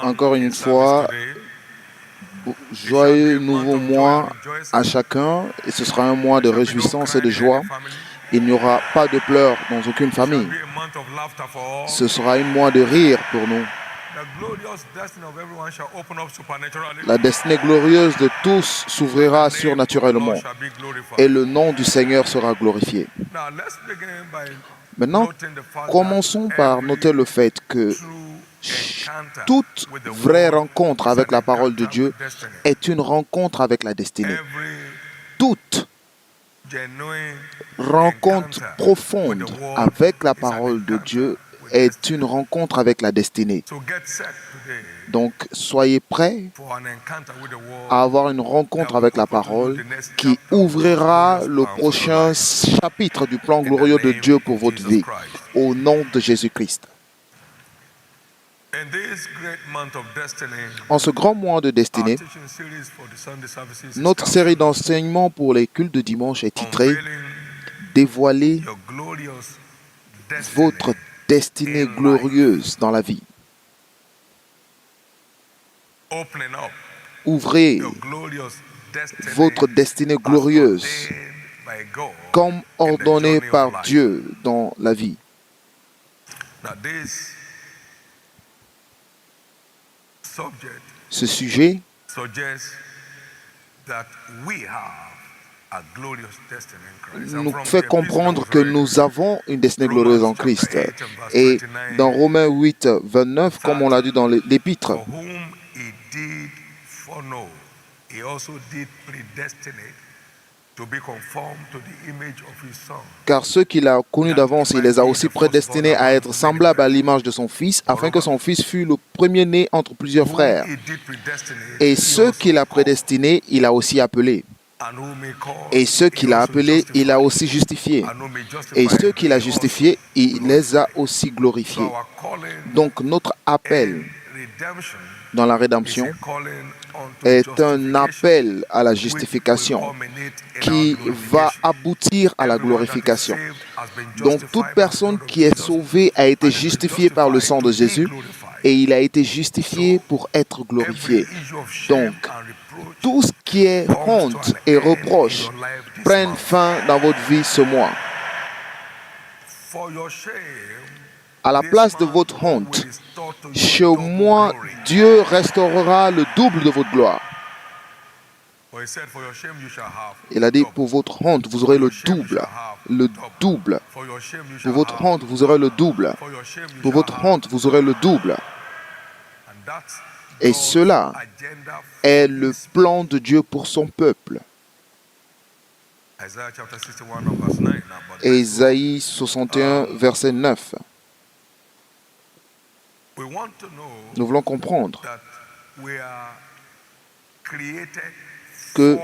Encore une fois, joyeux nouveau mois à chacun, et ce sera un mois de réjouissance et de joie. Il n'y aura pas de pleurs dans aucune famille. Ce sera un mois de rire pour nous. La destinée glorieuse de tous s'ouvrira surnaturellement et le nom du Seigneur sera glorifié. Maintenant, commençons par noter le fait que toute vraie rencontre avec la parole de Dieu est une rencontre avec la destinée. Toute rencontre profonde avec la parole de Dieu est une rencontre avec la destinée. Donc, soyez prêts à avoir une rencontre avec la parole qui ouvrira le prochain chapitre du plan glorieux de Dieu pour votre vie, au nom de Jésus-Christ. En ce grand mois de destinée, notre série d'enseignements pour les cultes de dimanche est titrée « Dévoiler votre destinée glorieuse dans la vie ». Ouvrez votre destinée glorieuse comme ordonnée par Dieu dans la vie. Ce sujet nous fait comprendre que nous avons une destinée glorieuse en Christ. Et dans Romains 8, 29, comme on l'a dit dans l'épître, car ceux qu'il a connus d'avance, il les a aussi prédestinés à être semblables à l'image de son Fils, afin que son Fils fût le premier-né entre plusieurs frères. Et ceux qu'il a prédestinés, il a aussi appelés. Et ceux qu'il a appelés, il a aussi justifiés. Et ceux qu'il a justifiés, il les a aussi glorifiés. Donc notre appel dans la rédemption est un appel à la justification qui va aboutir à la glorification. Donc toute personne qui est sauvée a été justifiée par le sang de Jésus et il a été justifié pour être glorifié. Donc tout ce qui est honte et reproche prenne fin dans votre vie ce mois. À la place de votre honte, chez moi, Dieu restaurera le double de votre gloire. Il a dit, pour votre honte, vous aurez le double. Le double. Pour votre honte, vous aurez le double. Pour votre honte, vous aurez le double. Et cela est le plan de Dieu pour son peuple. Ésaïe 61, verset 9. Nous voulons comprendre que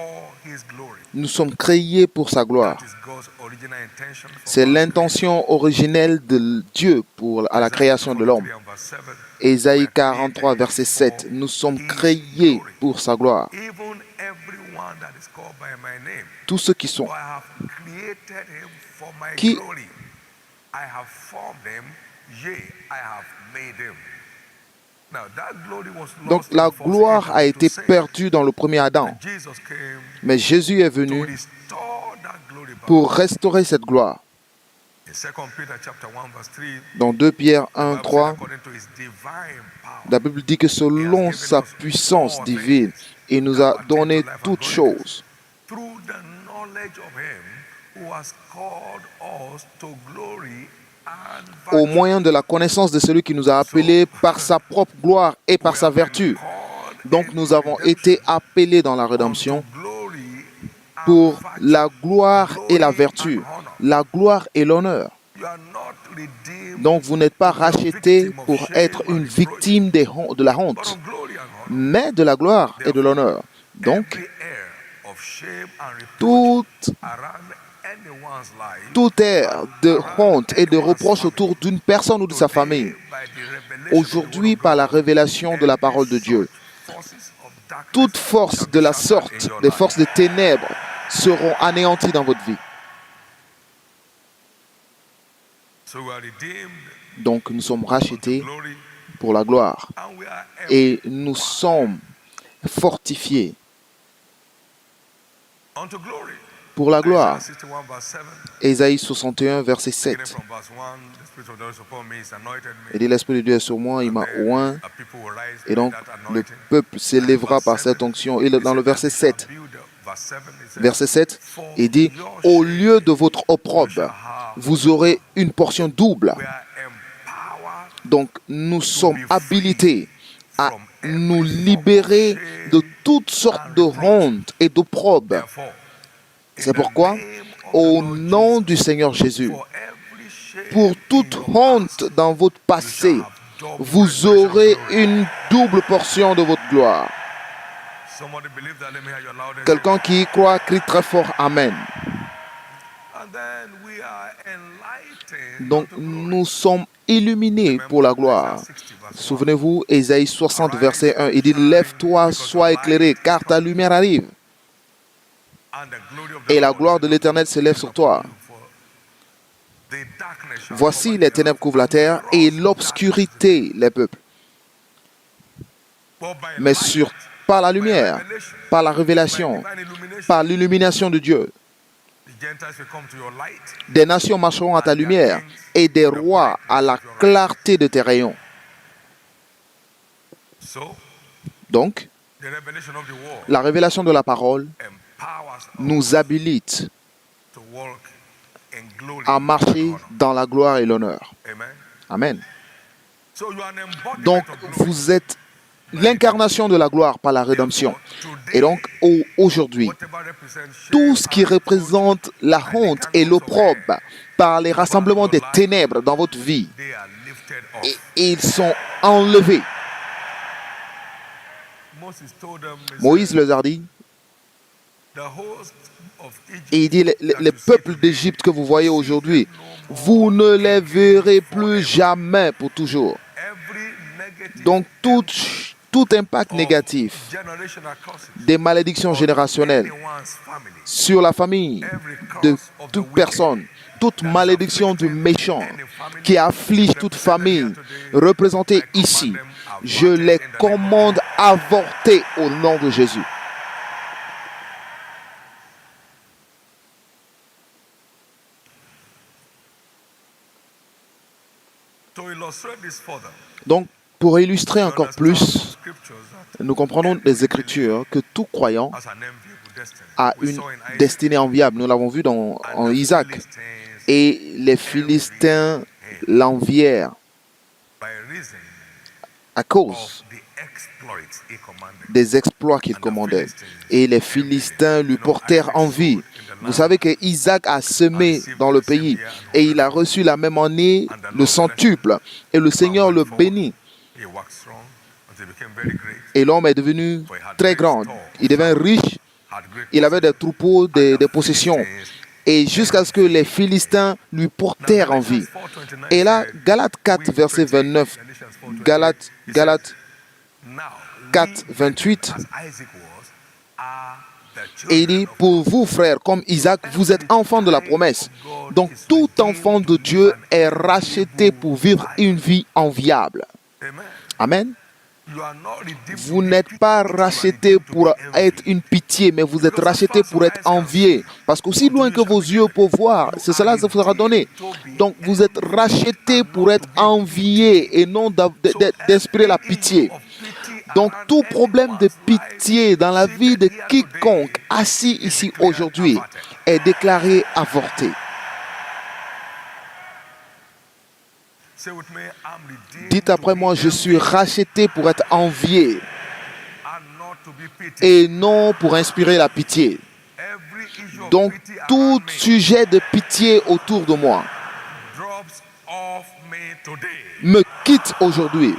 nous sommes créés pour sa gloire. C'est l'intention originelle de Dieu à la création de l'homme. Ésaïe 43, verset 7. Nous sommes créés pour sa gloire. Tous ceux qui sont donc la gloire a été perdue dans le premier Adam. Mais Jésus est venu pour restaurer cette gloire. Dans 2 Pierre 1, 3, la Bible dit que selon sa puissance divine, il nous a donné toutes choses. Au moyen de la connaissance de celui qui nous a appelés par sa propre gloire et par sa vertu. Donc nous avons été appelés dans la rédemption pour la gloire et la vertu, la gloire et l'honneur. Donc vous n'êtes pas rachetés pour être une victime de la honte, mais de la gloire et de l'honneur. Donc, tout air de honte et de reproche autour d'une personne ou de sa famille, aujourd'hui par la révélation de la parole de Dieu, toute force de la sorte, des forces des ténèbres, seront anéanties dans votre vie. Donc nous sommes rachetés pour la gloire. Et nous sommes fortifiés pour la gloire. Ésaïe 61, verset 7. Il dit, l'Esprit de Dieu est sur moi, il m'a oint. Et donc, le peuple s'élèvera par cette onction. Et dans le verset 7, il dit, au lieu de votre opprobre, vous aurez une portion double. Donc, nous sommes habilités à nous libérer de toutes sortes de honte et d'opprobre. C'est pourquoi, au nom du Seigneur Jésus, pour toute honte dans votre passé, vous aurez une double portion de votre gloire. Quelqu'un qui y croit, crie très fort Amen. Donc, nous sommes illuminés pour la gloire. Souvenez-vous, Ésaïe 60, verset 1, il dit, lève-toi, sois éclairé, car ta lumière arrive. Et la gloire de l'Éternel s'élève sur toi. Voici, les ténèbres couvrent la terre et l'obscurité les peuples. Mais par la lumière, par la révélation, par l'illumination de Dieu, des nations marcheront à ta lumière et des rois à la clarté de tes rayons. Donc, la révélation de la parole nous habilite à marcher dans la gloire et l'honneur. Amen. Donc, vous êtes l'incarnation de la gloire par la rédemption. Et donc, aujourd'hui, tout ce qui représente la honte et l'opprobre par les rassemblements des ténèbres dans votre vie, ils sont enlevés. Moïse leur a dit, et il dit, les peuples d'Égypte que vous voyez aujourd'hui, vous ne les verrez plus jamais pour toujours. Donc, tout impact négatif des malédictions générationnelles sur la famille de toute personne, toute malédiction du méchant qui afflige toute famille représentée ici, je les commande avorter au nom de Jésus. Donc, pour illustrer encore plus, nous comprenons des Écritures que tout croyant a une destinée enviable. Nous l'avons vu en Isaac. Et les Philistins l'envièrent à cause des exploits qu'il commandait. Et les Philistins lui portèrent envie. Vous savez que Isaac a semé dans le pays et il a reçu la même année le centuple. Et le Seigneur le bénit. Et l'homme est devenu très grand. Il devint riche. Il avait des troupeaux, des possessions. Et jusqu'à ce que les Philistins lui portèrent envie. Et là, Galates 4, verset 29. Galates 4, 28. Et il dit, pour vous, frères, comme Isaac, vous êtes enfants de la promesse. Donc, tout enfant de Dieu est racheté pour vivre une vie enviable. Amen. Vous n'êtes pas racheté pour être une pitié, mais vous ête racheté pour être envié. Parce qu'aussi loin que vos yeux peuvent voir, c'est cela qui vous sera donné. Donc, vous êtes racheté pour être envié et non d'inspirer la pitié. Donc, tout problème de pitié dans la vie de quiconque assis ici aujourd'hui est déclaré avorté. Dites après moi, je suis racheté pour être envié et non pour inspirer la pitié. Donc, tout sujet de pitié autour de moi me quitte aujourd'hui.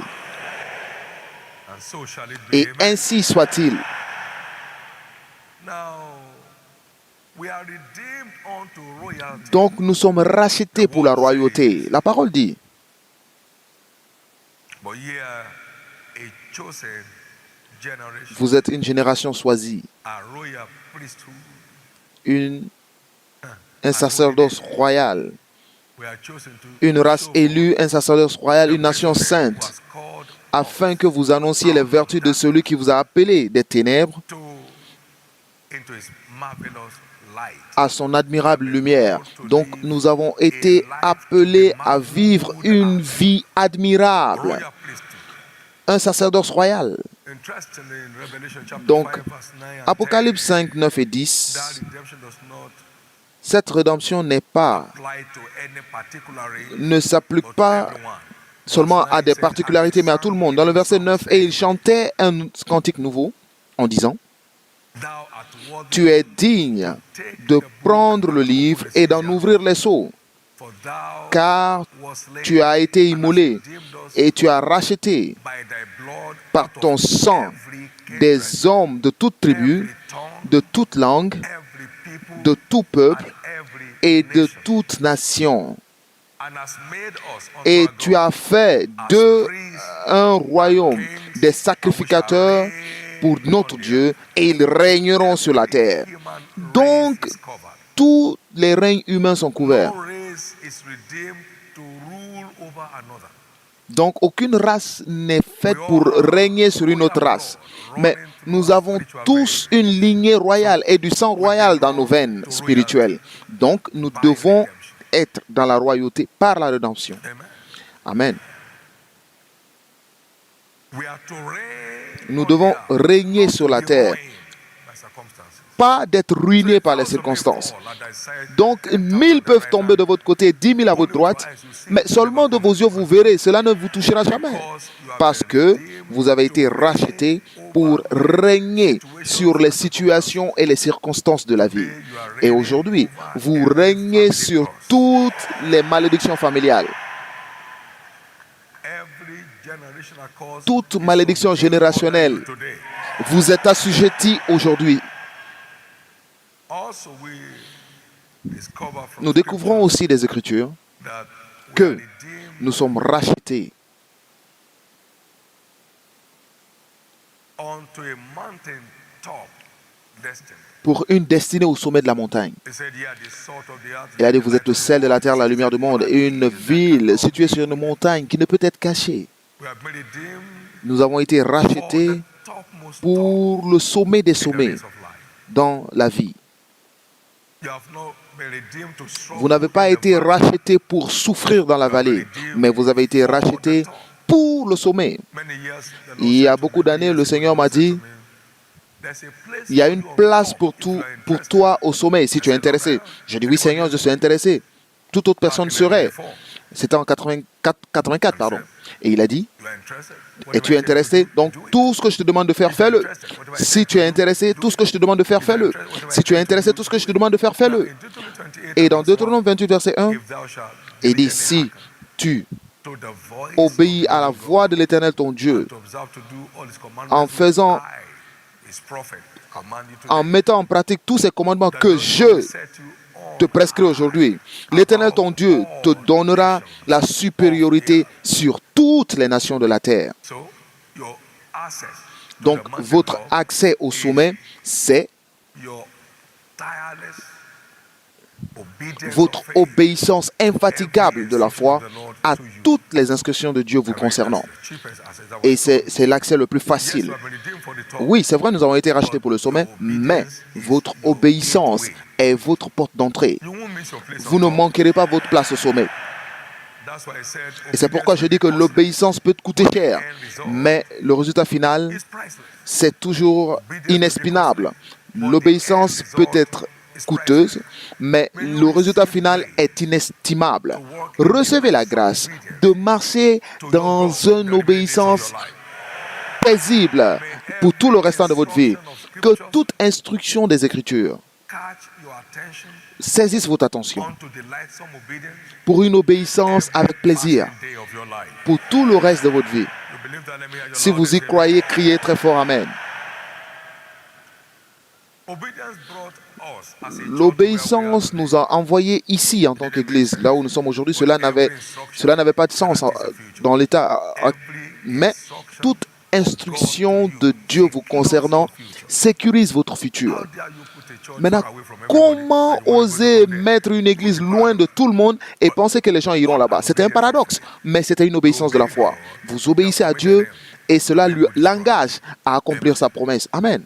Et ainsi soit-il. Donc, nous sommes rachetés pour la royauté. La parole dit, vous êtes une génération choisie, un sacerdoce royal, une race élue, un sacerdoce royal, une nation sainte, afin que vous annonciez les vertus de celui qui vous a appelé des ténèbres à son admirable lumière. Donc nous avons été appelés à vivre une vie admirable, un sacerdoce royal. Donc, Apocalypse 5, 9 et 10, cette rédemption ne s'applique pas seulement à des particularités, mais à tout le monde. Dans le verset 9, et il chantait un cantique nouveau en disant, « Tu es digne de prendre le livre et d'en ouvrir les sceaux, car tu as été immolé et tu as racheté par ton sang des hommes de toute tribu, de toute langue, de tout peuple et de toute nation. Et tu as fait d'eux un royaume, des sacrificateurs pour notre Dieu, et ils régneront sur la terre. » Donc, tous les règnes humains sont couverts. Donc, aucune race n'est faite pour régner sur une autre race. Mais nous avons tous une lignée royale et du sang royal dans nos veines spirituelles. Donc, nous devons être dans la royauté par la rédemption. Amen. Nous devons régner sur la terre, pas d'être ruinés par les circonstances. Donc, 1000 peuvent tomber de votre côté, 10 000 à votre droite, mais seulement de vos yeux vous verrez, cela ne vous touchera jamais. Parce que vous avez été rachetés pour régner sur les situations et les circonstances de la vie. Et aujourd'hui, vous régnez sur toutes les malédictions familiales. Toute malédiction générationnelle vous est assujettie aujourd'hui. Nous découvrons aussi des Écritures que nous sommes rachetés pour une destinée au sommet de la montagne. Il a dit, vous êtes le sel de la terre, la lumière du monde, et une ville située sur une montagne qui ne peut être cachée. Nous avons été rachetés pour le sommet des sommets dans la vie. Vous n'avez pas été rachetés pour souffrir dans la vallée, mais vous avez été rachetés pour le sommet. Il y a beaucoup d'années, le Seigneur m'a dit, il y a une place pour toi au sommet, si tu es intéressé. Je dis, oui Seigneur, je suis intéressé. Toute autre personne serait. C'était en 84, pardon. Et il a dit, et tu es intéressé, donc tout ce que je te demande de faire, fais-le. Si tu es intéressé, tout ce que je te demande de faire, fais-le. Si tu es intéressé, tout ce que je te demande de faire, fais-le. Et dans Deutéronome 28, verset 1, il dit, si tu obéis à la voix de l'Éternel ton Dieu, en mettant en pratique tous ces commandements que je te prescris aujourd'hui, l'Éternel ton Dieu te donnera la supériorité sur toutes les nations de la terre. Donc, votre accès au sommet, c'est votre obéissance infatigable de la foi à toutes les instructions de Dieu vous concernant. Et c'est l'accès le plus facile. Oui, c'est vrai, nous avons été rachetés pour le sommet, mais votre obéissance est votre porte d'entrée. Vous ne manquerez pas votre place au sommet. Et c'est pourquoi je dis que l'obéissance peut coûter cher, mais le résultat final, c'est toujours inestimable. L'obéissance peut être coûteuse, mais le résultat final est inestimable. Recevez la grâce de marcher dans une obéissance paisible pour tout le restant de votre vie. Que toute instruction des Écritures saisisse votre attention pour une obéissance avec plaisir pour tout le reste de votre vie. Si vous y croyez, criez très fort Amen. L'obéissance nous a envoyés ici en tant qu'Église, là où nous sommes aujourd'hui. Cela n'avait pas de sens dans l'état. Mais toute instruction de Dieu vous concernant sécurise votre futur. Maintenant, comment oser mettre une église loin de tout le monde et penser que les gens iront là-bas? C'était un paradoxe, mais c'était une obéissance de la foi. Vous obéissez à Dieu et cela l'engage à accomplir sa promesse. Amen.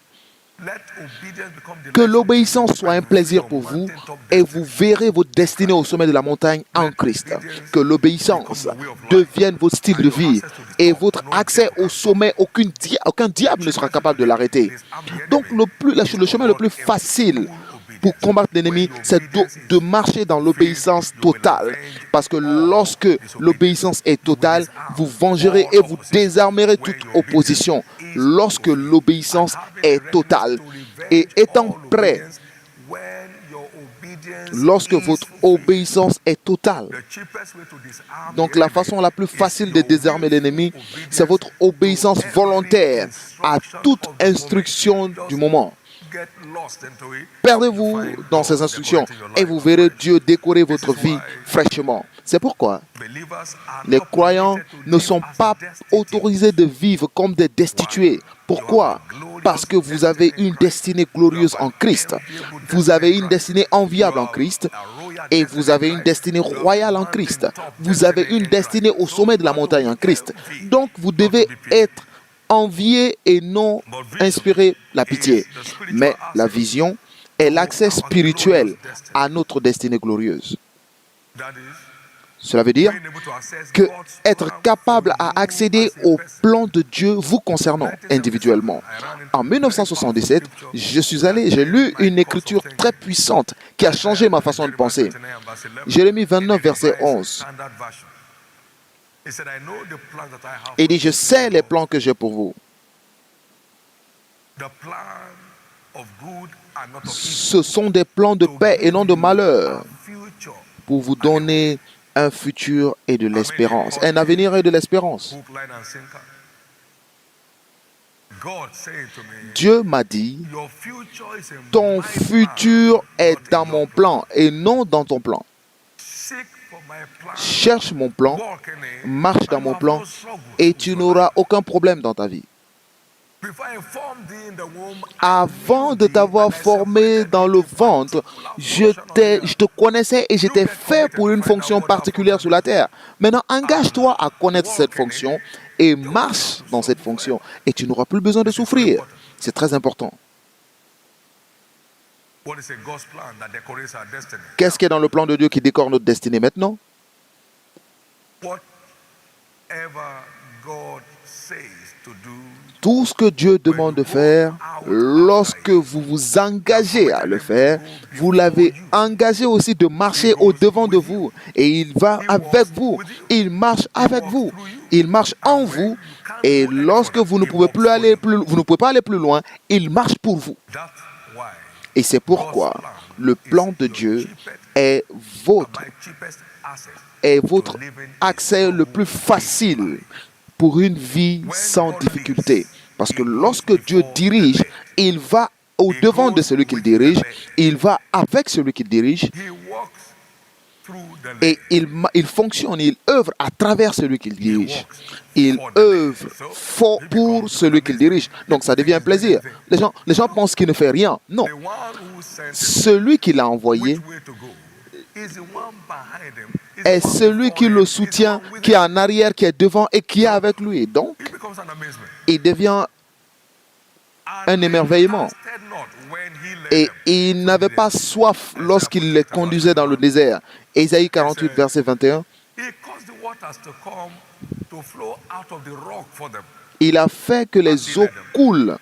Que l'obéissance soit un plaisir pour vous et vous verrez votre destinée au sommet de la montagne en Christ. Que l'obéissance devienne votre style de vie et votre accès au sommet, aucun diable ne sera capable de l'arrêter. Donc le chemin le plus facile pour combattre l'ennemi, c'est de marcher dans l'obéissance totale. Parce que lorsque l'obéissance est totale, vous vengerez et vous désarmerez toute opposition. Lorsque l'obéissance est totale et étant prêt, lorsque votre obéissance est totale, donc la façon la plus facile de désarmer l'ennemi, c'est votre obéissance volontaire à toute instruction du moment. Perdez-vous dans ces instructions et vous verrez Dieu décorer votre vie fraîchement. C'est pourquoi les croyants ne sont pas autorisés de vivre comme des destitués. Pourquoi? Parce que vous avez une destinée glorieuse en Christ. Vous avez une destinée enviable en Christ et vous avez une destinée royale en Christ. Vous avez une destinée au sommet de la montagne en Christ. Donc vous devez être envier et non inspirer la pitié. Mais la vision est l'accès spirituel à notre destinée glorieuse. Cela veut dire que être capable à accéder au plan de Dieu vous concernant individuellement. En 1977, j'ai lu une écriture très puissante qui a changé ma façon de penser. Jérémie 29, verset 11. Il dit, je sais les plans que j'ai pour vous. Ce sont des plans de paix et non de malheur pour vous donner un futur et de l'espérance, un avenir et de l'espérance. Dieu m'a dit, ton futur est dans mon plan et non dans ton plan. Cherche mon plan, marche dans mon plan et tu n'auras aucun problème dans ta vie. Avant de t'avoir formé dans le ventre, je te connaissais et j'étais fait pour une fonction particulière sur la terre. Maintenant, engage-toi à connaître cette fonction et marche dans cette fonction et tu n'auras plus besoin de souffrir. C'est très important. Qu'est-ce qui est dans le plan de Dieu qui décore notre destinée maintenant? Tout ce que Dieu demande de faire, lorsque vous vous engagez à le faire, vous l'avez engagé aussi de marcher au-devant de vous. Et il va avec vous. Il marche avec vous. Il marche en vous. Et lorsque vous ne pouvez pas aller plus loin, il marche pour vous. Et c'est pourquoi le plan de Dieu est votre accès le plus facile pour une vie sans difficulté. Parce que lorsque Dieu dirige, il va au-devant de celui qu'il dirige, il va avec celui qu'il dirige, et il fonctionne, il œuvre à travers celui qu'il dirige. Il œuvre pour celui qu'il dirige. Donc ça devient un plaisir. Les gens pensent qu'il ne fait rien. Non. Celui qui l'a envoyé est celui qui le soutient, qui est en arrière, qui est devant et qui est avec lui. Donc, il devient un émerveillement. Et il n'avait pas soif lorsqu'il les conduisait dans le désert. Ésaïe 48, verset 21. Il a fait que les eaux coulent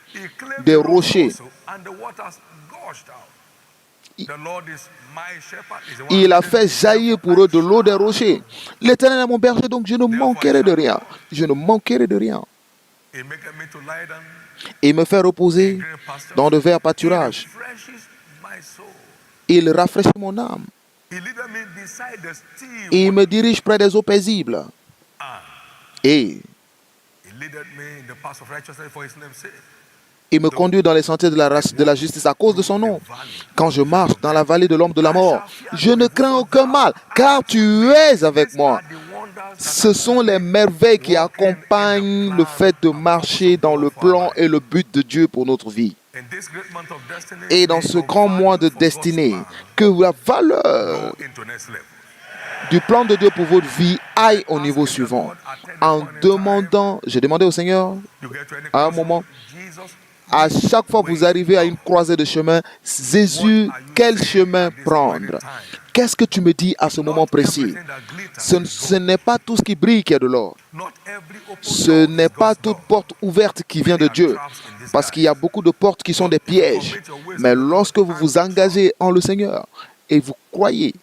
des rochers. Il a fait jaillir pour eux de l'eau des rochers. L'Éternel est mon berger, donc je ne manquerai de rien. Je ne manquerai de rien. Il me fait reposer dans de verts pâturages. Il rafraîchit mon âme. Il me dirige près des eaux paisibles. Et il me conduit dans les sentiers de la justice à cause de son nom. Quand je marche dans la vallée de l'ombre de la mort, je ne crains aucun mal, car tu es avec moi. Ce sont les merveilles qui accompagnent le fait de marcher dans le plan et le but de Dieu pour notre vie. Et dans ce grand mois de destinée, que la valeur du plan de Dieu pour votre vie aille au niveau suivant. En demandant, j'ai demandé au Seigneur, à un moment, à chaque fois que vous arrivez à une croisée de chemin, Jésus, quel chemin prendre? Qu'est-ce que tu me dis à ce moment précis? Ce n'est pas tout ce qui brille qui est de l'or. Ce n'est pas toute porte ouverte qui vient de Dieu. Parce qu'il y a beaucoup de portes qui sont des pièges. Mais lorsque vous vous engagez en le Seigneur et vous croyez,